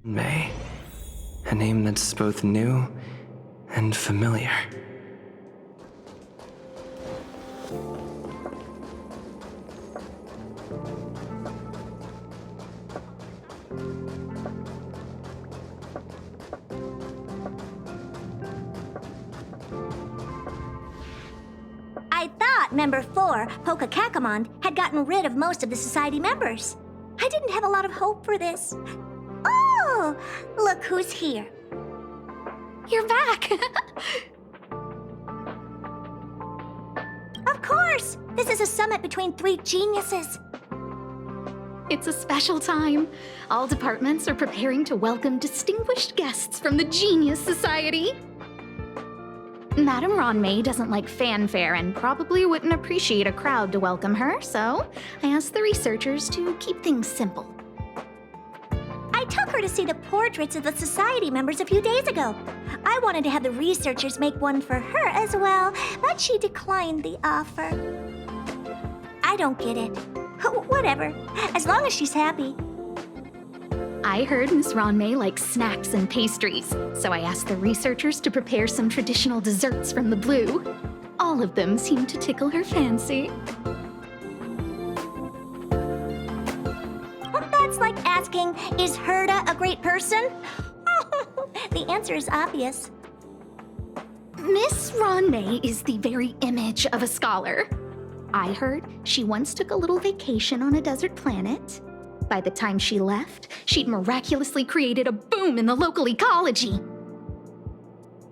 May. A name that's both new and familiar. I thought Member 4, Pokakakamon, had gotten rid of most of the Society members. I didn't have a lot of hope for this. Oh, look who's here. You're back! Of course! This is a summit between three geniuses. It's a special time. All departments are preparing to welcome distinguished guests from the Genius Society. Madame Ronmei doesn't like fanfare and probably wouldn't appreciate a crowd to welcome her, so I asked the researchers to keep things simple. I took her to see the portraits of the Society members a few days ago. I wanted to have the researchers make one for her as well, but she declined the offer. I don't get it. Whatever, as long as she's happy. I heard Miss Ronmei likes snacks and pastries, so I asked the researchers to prepare some traditional desserts from the blue. All of them seemed to tickle her fancy. That's like asking, is Herda a great person? The answer is obvious. Miss Ronmei is the very image of a scholar. I heard she once took a little vacation on a desert planet. By the time she left, she'd miraculously created a boom in the local ecology.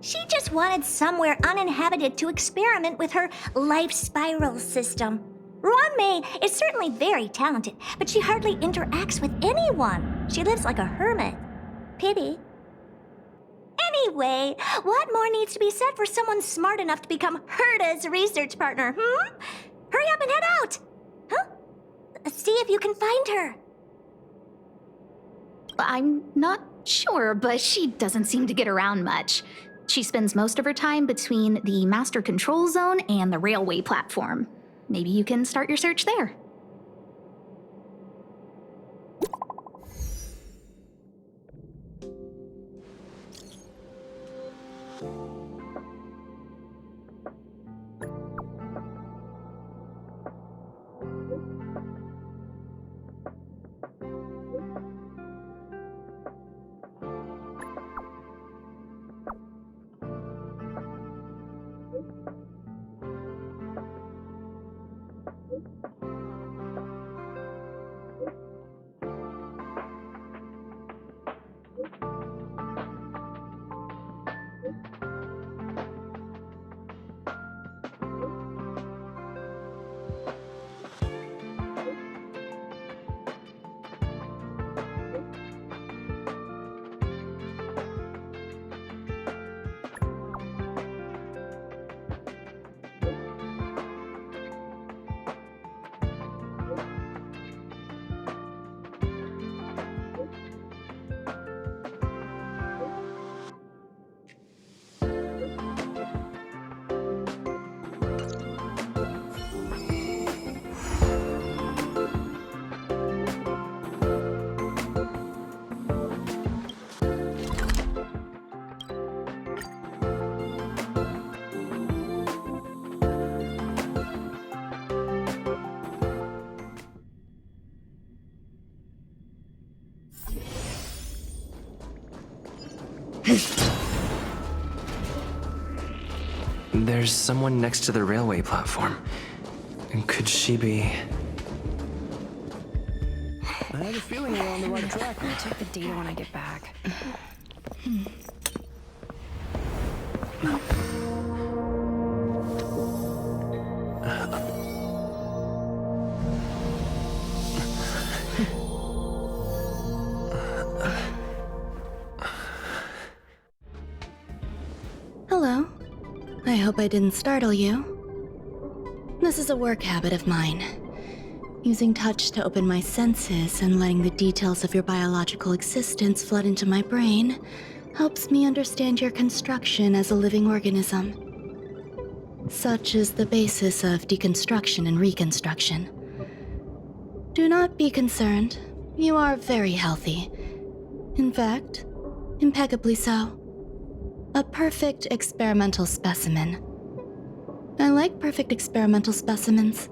She just wanted somewhere uninhabited to experiment with her life spiral system. Ronmei is certainly very talented, but she hardly interacts with anyone. She lives like a hermit. Pity. Anyway, what more needs to be said for someone smart enough to become Herda's research partner, Hurry up and head out! Huh? See if you can find her. I'm not sure, but she doesn't seem to get around much. She spends most of her time between the Master Control Zone and the railway platform. Maybe you can start your search there. There's someone next to the railway platform. Could she be... I have a feeling we're on the right track. I'll check the data when I get back. Hello. I hope I didn't startle you. This is a work habit of mine. Using touch to open my senses and letting the details of your biological existence flood into my brain helps me understand your construction as a living organism. Such is the basis of deconstruction and reconstruction. Do not be concerned. You are very healthy. In fact, impeccably so. A perfect experimental specimen. I like perfect experimental specimens.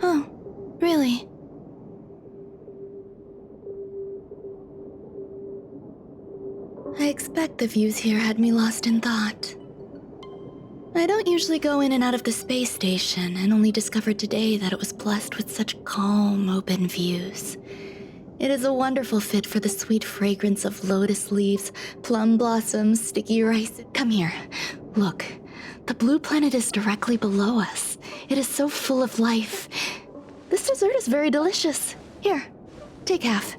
Oh, really? I expect the views here had me lost in thought. I don't usually go in and out of the space station, and only discovered today that it was blessed with such calm, open views. It is a wonderful fit for the sweet fragrance of lotus leaves, plum blossoms, sticky rice. Come here. Look, the blue planet is directly below us. It is so full of life. This dessert is very delicious. Here, take half.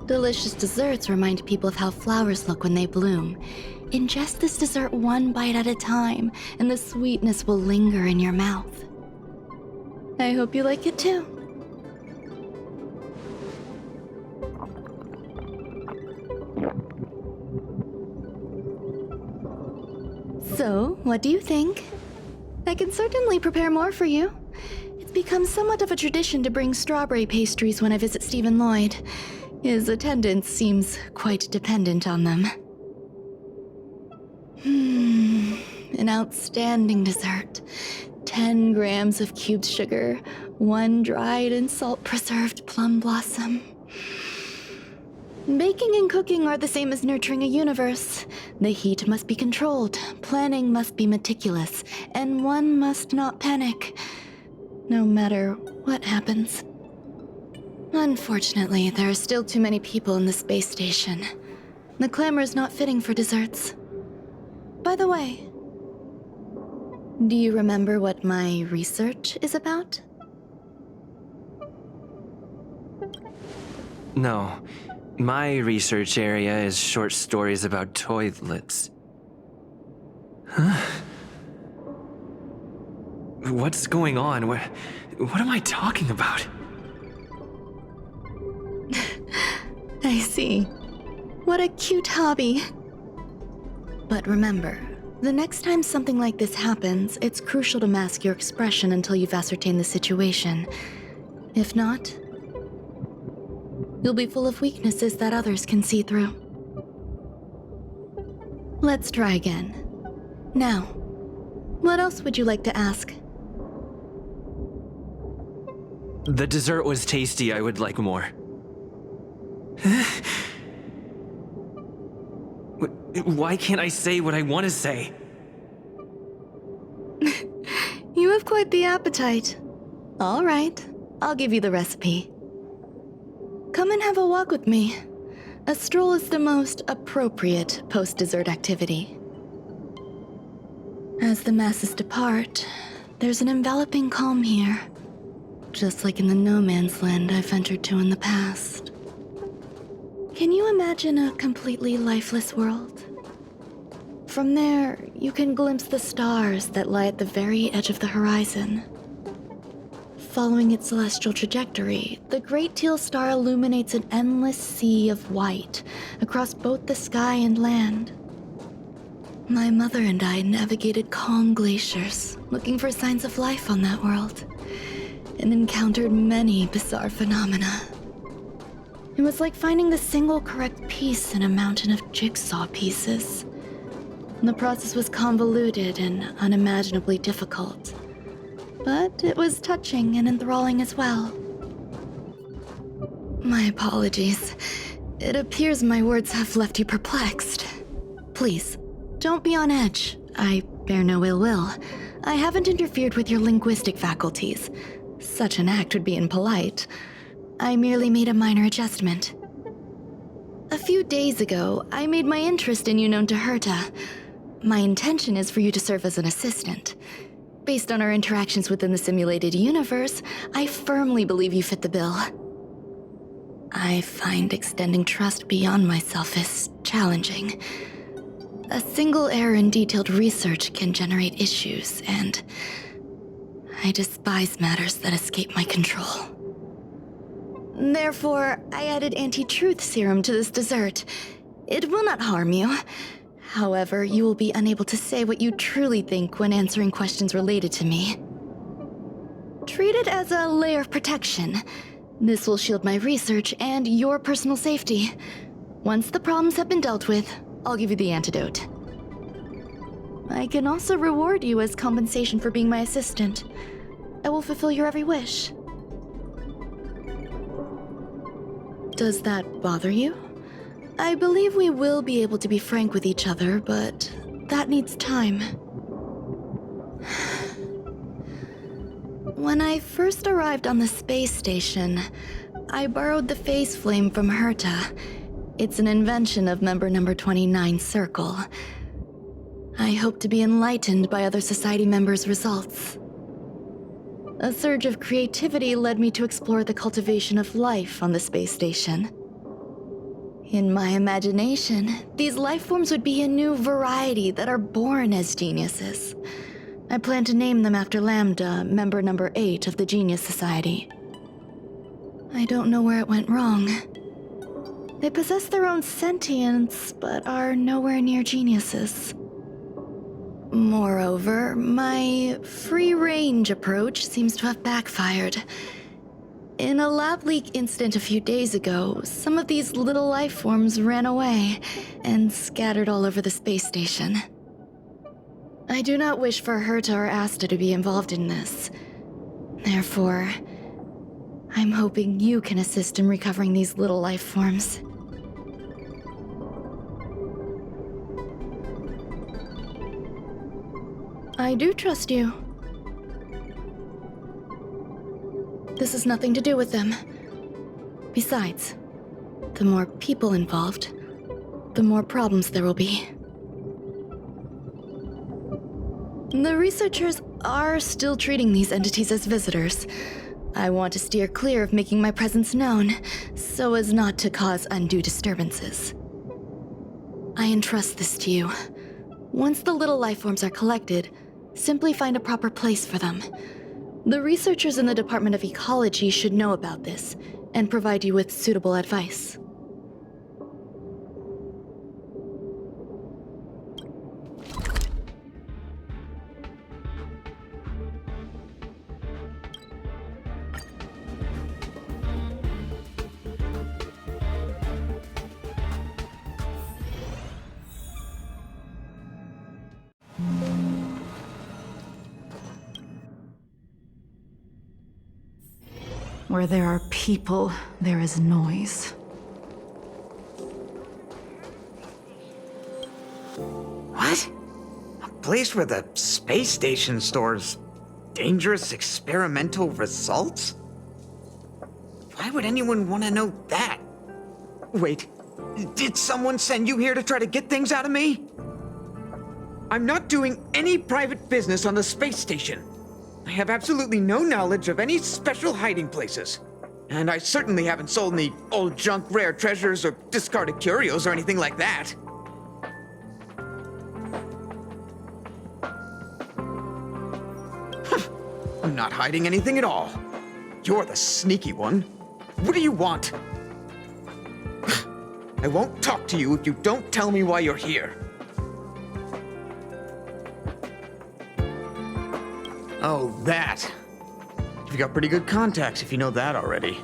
Delicious desserts remind people of how flowers look when they bloom. Ingest this dessert one bite at a time, and the sweetness will linger in your mouth. I hope you like it too. So, what do you think? I can certainly prepare more for you. It's become somewhat of a tradition to bring strawberry pastries when I visit Stephen Lloyd. His attendance seems quite dependent on them. An outstanding dessert. 10 grams of cubed sugar, 1 dried and salt-preserved plum blossom. Baking and cooking are the same as nurturing a universe. The heat must be controlled, planning must be meticulous, and one must not panic, no matter what happens. Unfortunately, there are still too many people in the space station. The clamor is not fitting for desserts. By the way, do you remember what my research is about? No. My research area is short stories about toilets. Huh? What's going on? What am I talking about? I see. What a cute hobby. But remember, the next time something like this happens, it's crucial to mask your expression until you've ascertained the situation. If not, you'll be full of weaknesses that others can see through. Let's try again. Now, what else would you like to ask? The dessert was tasty. I would like more. Why can't I say what I want to say? You have quite the appetite. All right, I'll give you the recipe. Come and have a walk with me. A stroll is the most appropriate post-dessert activity. As the masses depart, there's an enveloping calm here, just like in the no man's land I've ventured to in the past. Can you imagine a completely lifeless world? From there, you can glimpse the stars that lie at the very edge of the horizon. Following its celestial trajectory, the Great Teal Star illuminates an endless sea of white across both the sky and land. My mother and I navigated calm glaciers, looking for signs of life on that world, and encountered many bizarre phenomena. It was like finding the single correct piece in a mountain of jigsaw pieces. The process was convoluted and unimaginably difficult, but it was touching and enthralling as well. My apologies. It appears my words have left you perplexed. Please, don't be on edge. I bear no ill will. I haven't interfered with your linguistic faculties. Such an act would be impolite. I merely made a minor adjustment. A few days ago, I made my interest in you known to Herta. My intention is for you to serve as an assistant. Based on our interactions within the simulated universe, I firmly believe you fit the bill. I find extending trust beyond myself is challenging. A single error in detailed research can generate issues, and I despise matters that escape my control. Therefore, I added anti-truth serum to this dessert. It will not harm you. However, you will be unable to say what you truly think when answering questions related to me. Treat it as a layer of protection. This will shield my research and your personal safety. Once the problems have been dealt with, I'll give you the antidote. I can also reward you as compensation for being my assistant. I will fulfill your every wish. Does that bother you? I believe we will be able to be frank with each other, but that needs time. When I first arrived on the space station, I borrowed the phase flame from Herta. It's an invention of member number 29 Circle. I hope to be enlightened by other society members' results. A surge of creativity led me to explore the cultivation of life on the space station. In my imagination, these life forms would be a new variety that are born as geniuses. I plan to name them after Lambda, member number 8 of the Genius Society. I don't know where it went wrong. They possess their own sentience, but are nowhere near geniuses. Moreover, my free-range approach seems to have backfired. In a lab leak incident a few days ago, some of these little life forms ran away and scattered all over the space station. I do not wish for Herta or Asta to be involved in this. Therefore, I'm hoping you can assist in recovering these little life forms. I do trust you. This has nothing to do with them. Besides, the more people involved, the more problems there will be. The researchers are still treating these entities as visitors. I want to steer clear of making my presence known, so as not to cause undue disturbances. I entrust this to you. Once the little life forms are collected, simply find a proper place for them. The researchers in the Department of Ecology should know about this and provide you with suitable advice. Where there are people, there is noise. What? A place where the space station stores dangerous experimental results? Why would anyone want to know that? Wait, did someone send you here to try to get things out of me? I'm not doing any private business on the space station. I have absolutely no knowledge of any special hiding places. And I certainly haven't sold any old junk rare treasures or discarded curios or anything like that. I'm not hiding anything at all. You're the sneaky one. What do you want? I won't talk to you if you don't tell me why you're here. Oh, that. You've got pretty good contacts if you know that already.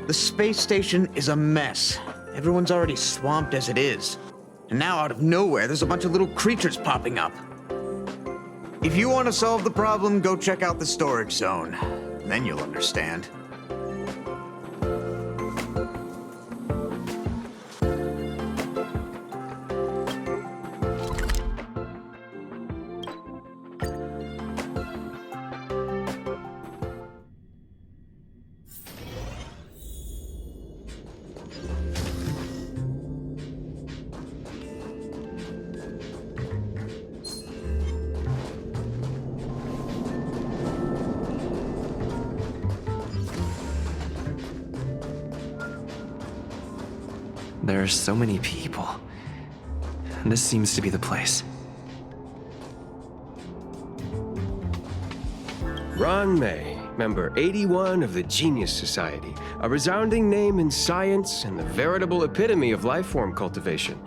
The space station is a mess. Everyone's already swamped as it is. And now out of nowhere, there's a bunch of little creatures popping up. If you want to solve the problem, go check out the storage zone. Then you'll understand. There are so many people. This seems to be the place. Ron May, member 81 of the Genius Society, a resounding name in science and the veritable epitome of life form cultivation.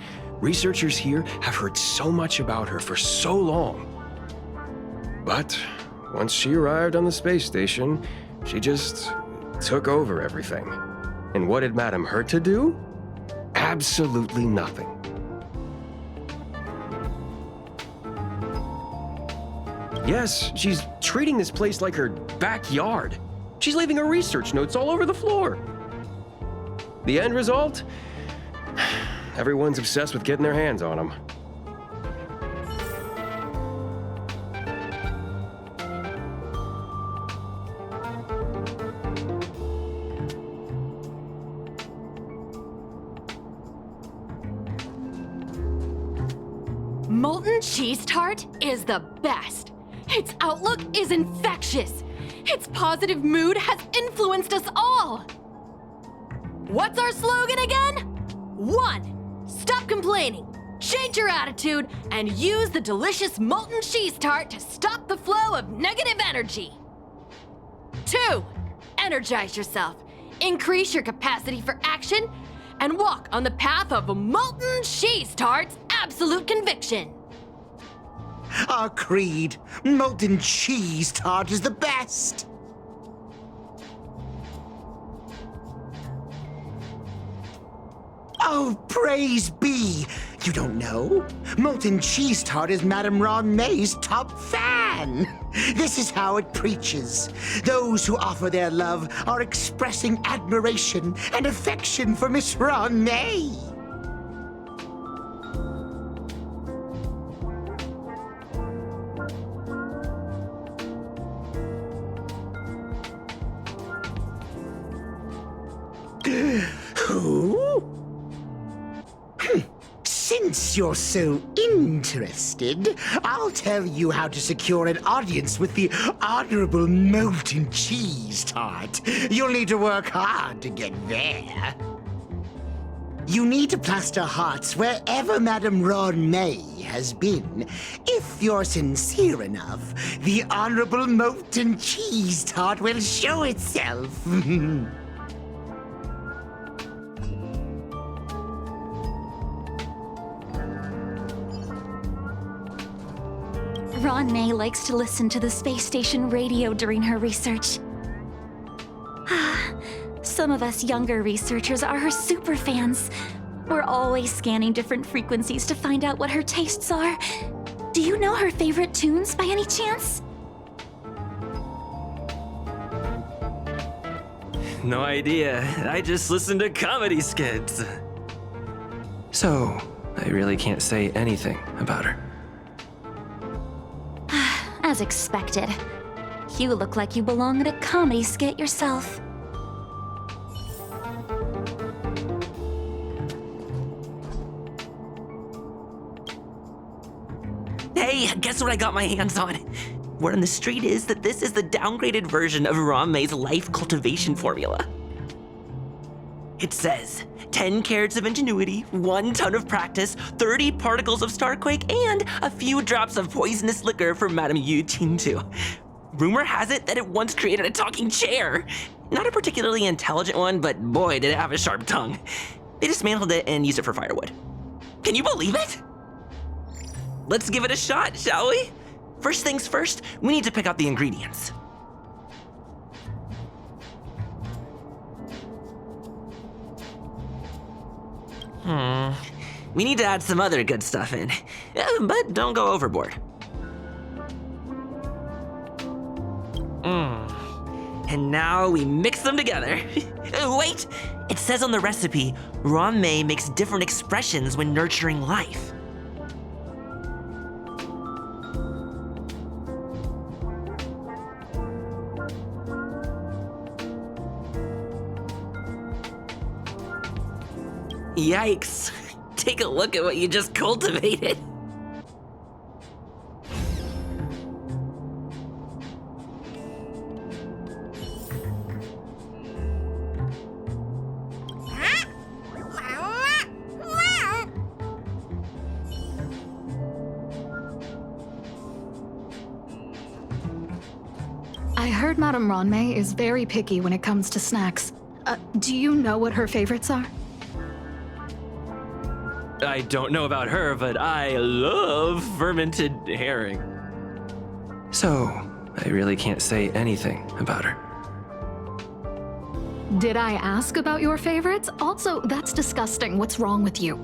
Researchers here have heard so much about her for so long. But once she arrived on the space station, she just took over everything. And what did Madame hurt to do? Absolutely nothing. Yes, she's treating this place like her backyard. She's leaving her research notes all over the floor. The end result? Everyone's obsessed with getting their hands on them. Molten cheese tart is the best. Its outlook is infectious. Its positive mood has influenced us all. What's our slogan again? 1. Stop complaining, change your attitude, and use the delicious molten cheese tart to stop the flow of negative energy. 2. Energize yourself, increase your capacity for action, and walk on the path of molten cheese tart's absolute conviction. Our creed, molten cheese tart is the best. Oh, praise be! You don't know? Molten cheese tart is Madame Ron May's top fan. This is how it preaches. Those who offer their love are expressing admiration and affection for Miss Ron May. Who? Since you're so interested, I'll tell you how to secure an audience with the Honorable Molten Cheese Tart. You'll need to work hard to get there. You need to plaster hearts wherever Madame Ron May has been. If you're sincere enough, the Honorable Molten Cheese Tart will show itself. Ron May likes to listen to the space station radio during her research. Some of us younger researchers are her super fans. We're always scanning different frequencies to find out what her tastes are. Do you know her favorite tunes by any chance? No idea. I just listen to comedy skits. So, I really can't say anything about her. As expected. You look like you belong in a comedy skit yourself. Hey, guess what I got my hands on? Word on the street is that this is the downgraded version of Ron May's life cultivation formula. It says 10 carats of ingenuity, 1 ton of practice, 30 particles of starquake, and a few drops of poisonous liquor for Madame Yu Tintu. Rumor has it that it once created a talking chair. Not a particularly intelligent one, but boy, did it have a sharp tongue. They dismantled it and used it for firewood. Can you believe it? Let's give it a shot, shall we? First things first, we need to pick out the ingredients. We need to add some other good stuff in, but don't go overboard. And now we mix them together. Wait! It says on the recipe, Ron May makes different expressions when nurturing life. Yikes. Take a look at what you just cultivated. I heard heard Madame Ronmei is very picky when it comes to snacks. Do you know what her favorites are? I don't know about her, but I love fermented herring. So, I really can't say anything about her. Did I ask about your favorites? Also, that's disgusting. What's wrong with you?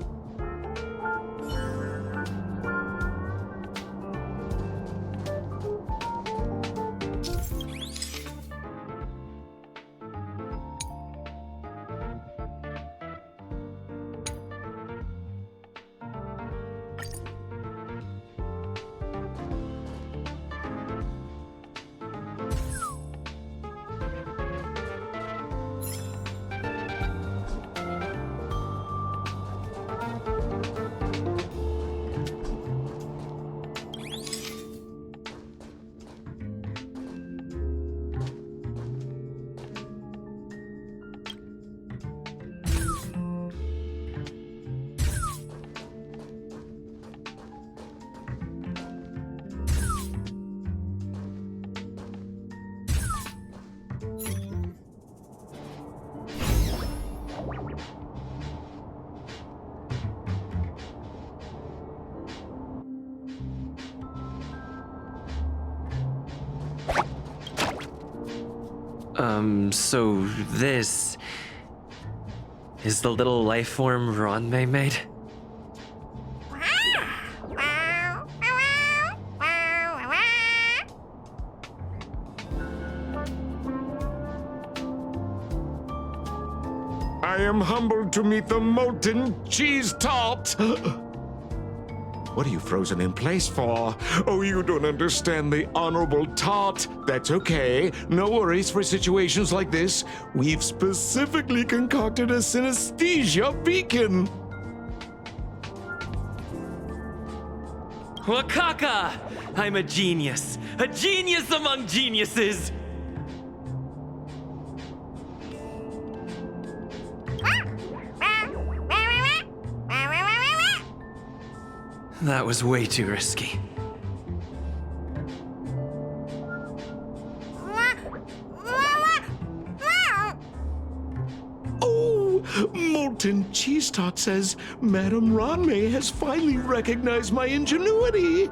So this is the little life form Ronmei made? I am humbled to meet the molten cheese tart. What are you frozen in place for? Oh, you don't understand the honorable tart. That's okay. No worries for situations like this. We've specifically concocted a synesthesia beacon. Wakaka! I'm a genius among geniuses! That was way too risky. Oh, molten cheese tart says Madame Ronmei has finally recognized my ingenuity.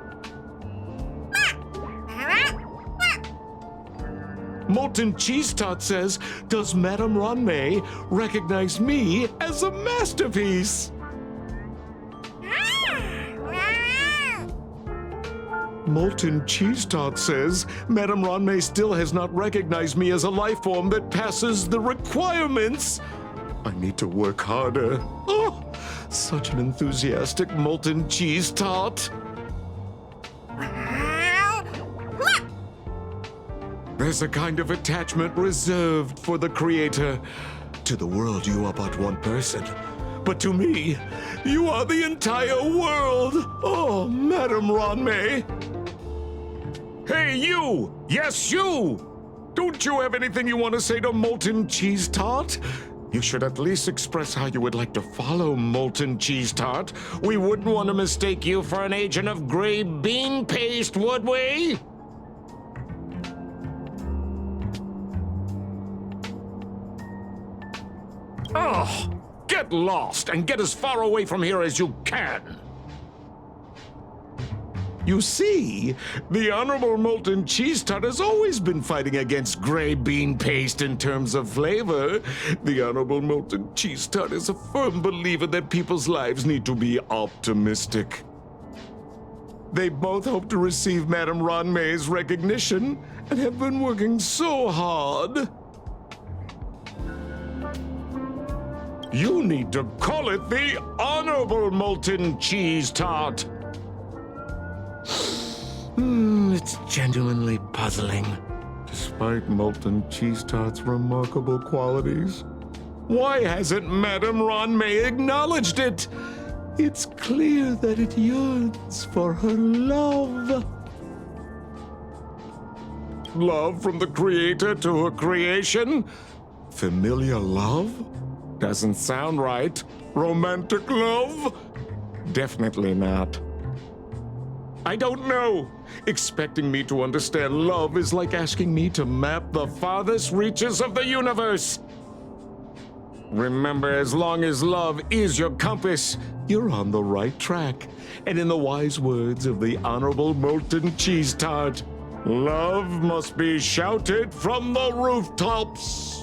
Molten cheese tart says, does Madame Ronmei recognize me as a masterpiece? Molten cheese tart says, Madame Ronmei still has not recognized me as a life form that passes the requirements. I need to work harder. Oh, such an enthusiastic molten cheese tart. There's a kind of attachment reserved for the creator. To the world, you are but one person. But to me, you are the entire world. Oh, Madame Ronmei. Hey, you! Yes, you! Don't you have anything you want to say to Molten Cheese Tart? You should at least express how you would like to follow Molten Cheese Tart. We wouldn't want to mistake you for an agent of gray bean paste, would we? Oh, get lost and get as far away from here as you can. You see, the Honorable Molten Cheese Tart has always been fighting against gray bean paste in terms of flavor. The Honorable Molten Cheese Tart is a firm believer that people's lives need to be optimistic. They both hope to receive Madame Ronmei's recognition and have been working so hard. You need to call it the Honorable Molten Cheese Tart. It's genuinely puzzling. Despite Molten Cheese Tart's remarkable qualities, why hasn't Madame Ronmei acknowledged it? It's clear that it yearns for her love. Love from the creator to her creation? Familiar love? Doesn't sound right. Romantic love? Definitely not. I don't know. Expecting me to understand love is like asking me to map the farthest reaches of the universe. Remember, as long as love is your compass, you're on the right track. And in the wise words of the Honorable Molten Cheese Tart, love must be shouted from the rooftops.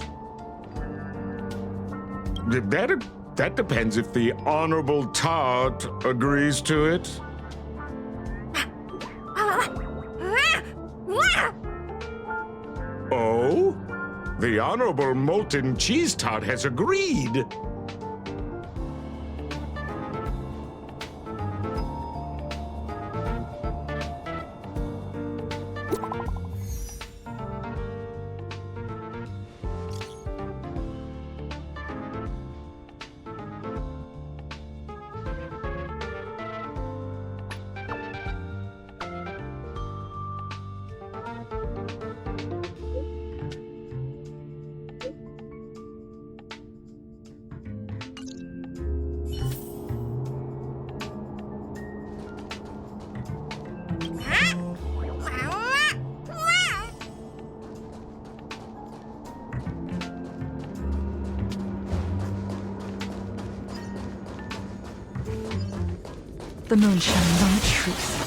That depends if the Honorable Tart agrees to it. Oh? The Honorable Molten Cheese Tart has agreed. The moon shines on the truth.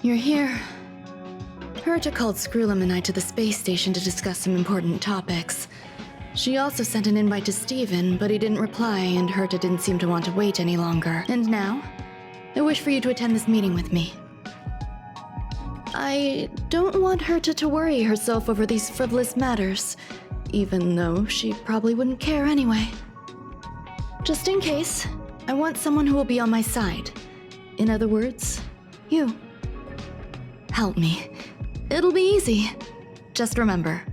You're here. Herta called Screwlum and I to the space station to discuss some important topics. She also sent an invite to Steven, but he didn't reply, and Herta didn't seem to want to wait any longer. And now, I wish for you to attend this meeting with me. I don't want Herta to worry herself over these frivolous matters, even though she probably wouldn't care anyway. Just in case, I want someone who will be on my side. In other words, you. Help me. It'll be easy. Just remember,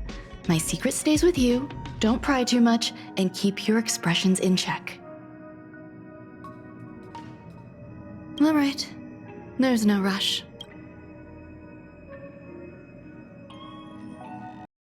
my secret stays with you, don't pry too much, and keep your expressions in check. All right. There's no rush.